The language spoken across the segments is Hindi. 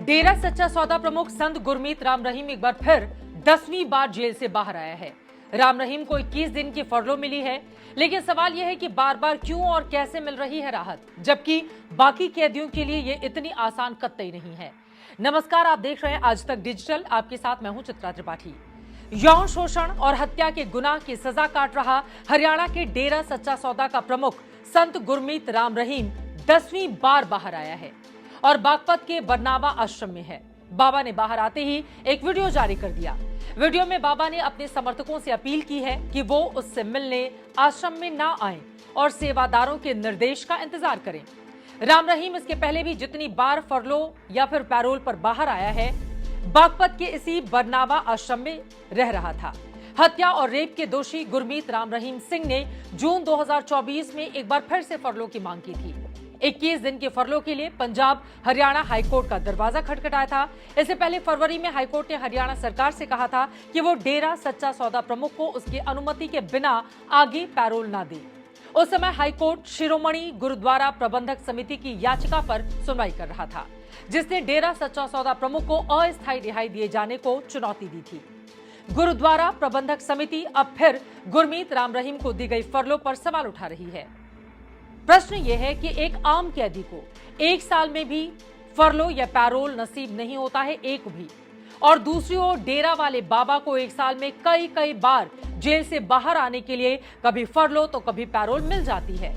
डेरा सच्चा सौदा प्रमुख संत गुरमीत राम रहीम एक बार फिर 10वीं बार जेल से बाहर आया है। राम रहीम को 21 दिन की फरलो मिली है, लेकिन सवाल यह है कि बार बार क्यों और कैसे मिल रही है राहत, जबकि बाकी कैदियों के लिए यह इतनी आसान कतई नहीं है। नमस्कार, आप देख रहे हैं आज तक डिजिटल। आपके साथ मैं हूं चित्रा त्रिपाठी। यौन शोषण और हत्या के गुनाह की सजा काट रहा हरियाणा के डेरा सच्चा सौदा का प्रमुख संत गुरमीत राम रहीम 10वीं बार बाहर आया है और बागपत के बरनावा आश्रम में है। बाबा ने बाहर आते ही एक वीडियो जारी कर दिया। वीडियो में बाबा ने अपने समर्थकों से अपील की है कि वो उससे मिलने आश्रम में ना आएं और सेवादारों के निर्देश का इंतजार करें। राम रहीम इसके पहले भी जितनी बार फरलो या फिर पैरोल पर बाहर आया है, बागपत के इसी बरनावा आश्रम में रह रहा था। हत्या और रेप के दोषी गुरमीत राम रहीम सिंह ने जून 2024 में एक बार फिर से फरलो की मांग की थी। 21 दिन के फरलो के लिए पंजाब हरियाणा हाईकोर्ट का दरवाजा खटखटाया था। इससे पहले फरवरी में हाईकोर्ट ने हरियाणा सरकार से कहा था कि वो डेरा सच्चा सौदा प्रमुख को उसकी अनुमति के बिना आगे पैरोल ना दे। उस समय हाईकोर्ट शिरोमणि गुरुद्वारा प्रबंधक समिति की याचिका पर सुनवाई कर रहा था, जिसने डेरा सच्चा सौदा प्रमुख को अस्थायी रिहाई दिए जाने को चुनौती दी थी। गुरुद्वारा प्रबंधक समिति अब फिर गुरमीत राम रहीम को दी गई फरलो पर सवाल उठा रही है। प्रश्न यह है कि एक आम कैदी को 1 साल में भी फरलो या पैरोल नसीब नहीं होता है, एक भी, और दूसरी ओर डेरा वाले बाबा को 1 साल में कई बार जेल से बाहर आने के लिए कभी फरलो तो कभी पैरोल मिल जाती है।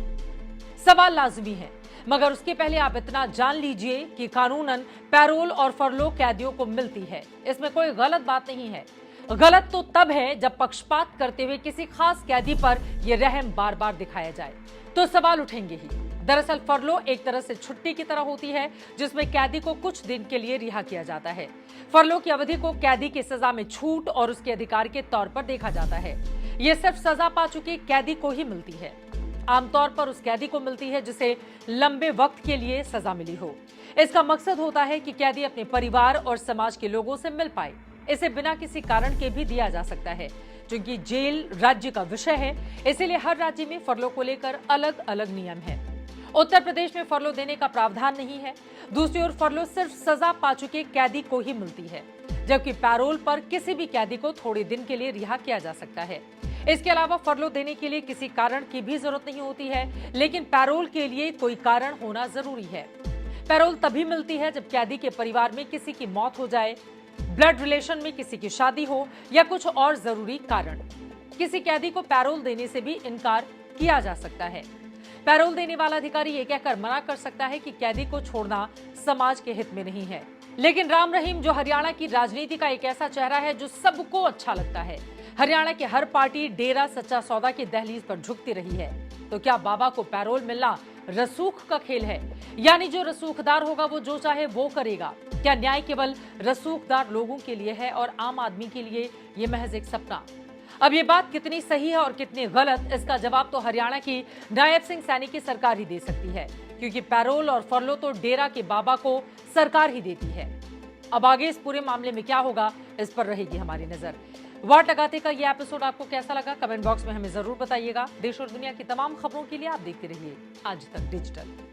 सवाल लाजमी है, मगर उसके पहले आप इतना जान लीजिए कि कानूनन पैरोल और फरलो कैदियों को मिलती है। इसमें कोई गलत बात नहीं है। गलत तो तब है जब पक्षपात करते हुए किसी खास कैदी पर यह रहम बार बार दिखाया जाए, तो सवाल उठेंगे ही। दरअसल फरलो एक तरह से छुट्टी की तरह होती है, जिसमें कैदी को कुछ दिन के लिए रिहा किया जाता है। फरलो की अवधि को कैदी की सजा में छूट और उसके अधिकार के तौर पर देखा जाता है। यह सिर्फ सजा पा चुके कैदी को ही मिलती है। आमतौर पर उस कैदी को मिलती है जिसे लंबे वक्त के लिए सजा मिली हो। इसका मकसद होता है कि कैदी अपने परिवार और समाज के लोगों से मिल पाए। इसे बिना किसी कारण के भी दिया जा सकता है, क्योंकि जेल राज्य का विषय है, इसीलिए हर राज्य में फरलो को लेकर अलग अलग नियम है। उत्तर प्रदेश में फरलो देने का प्रावधान नहीं है। दूसरी ओर फरलो सिर्फ सजा पा चुके कैदी को ही मिलती है, जबकि पैरोल पर किसी भी कैदी को थोड़े दिन के लिए रिहा किया जा सकता है। इसके अलावा फरलो देने के लिए किसी कारण की भी जरूरत नहीं होती है, लेकिन पैरोल के लिए कोई कारण होना जरूरी है। पैरोल तभी मिलती है जब कैदी के परिवार में किसी की मौत हो जाए, ब्लड रिलेशन में किसी की शादी हो या कुछ और जरूरी कारण। किसी कैदी को पैरोल देने से भी इनकार किया जा सकता है। पैरोल देने वाला अधिकारी ये कहकर मना कर सकता है कि कैदी को छोड़ना समाज के हित में नहीं है। लेकिन राम रहीम, जो हरियाणा की राजनीति का एक ऐसा चेहरा है जो सबको अच्छा लगता है, हरियाणा की हर पार्टी डेरा सच्चा सौदा की दहलीज पर झुकती रही है, तो क्या बाबा को पैरोल मिलना रसूख का खेल है? यानी जो रसूखदार होगा वो जो चाहे वो करेगा। क्या न्याय केवल रसूखदार लोगों के लिए है और आम आदमी के लिए ये महज एक सपना? अब ये बात कितनी सही है और कितनी गलत, इसका जवाब तो हरियाणा की नायब सिंह सैनी की सरकार ही दे सकती है, क्योंकि पैरोल और फरलो तो डेरा के बाबा को सरकार ही देती है। अब आगे इस पूरे मामले में क्या होगा, इस पर रहेगी हमारी नजर। वाट लगाते का ये एपिसोड आपको कैसा लगा, कमेंट बॉक्स में हमें जरूर बताइएगा। देश और दुनिया की तमाम खबरों के लिए आप देखते रहिए आज तक डिजिटल।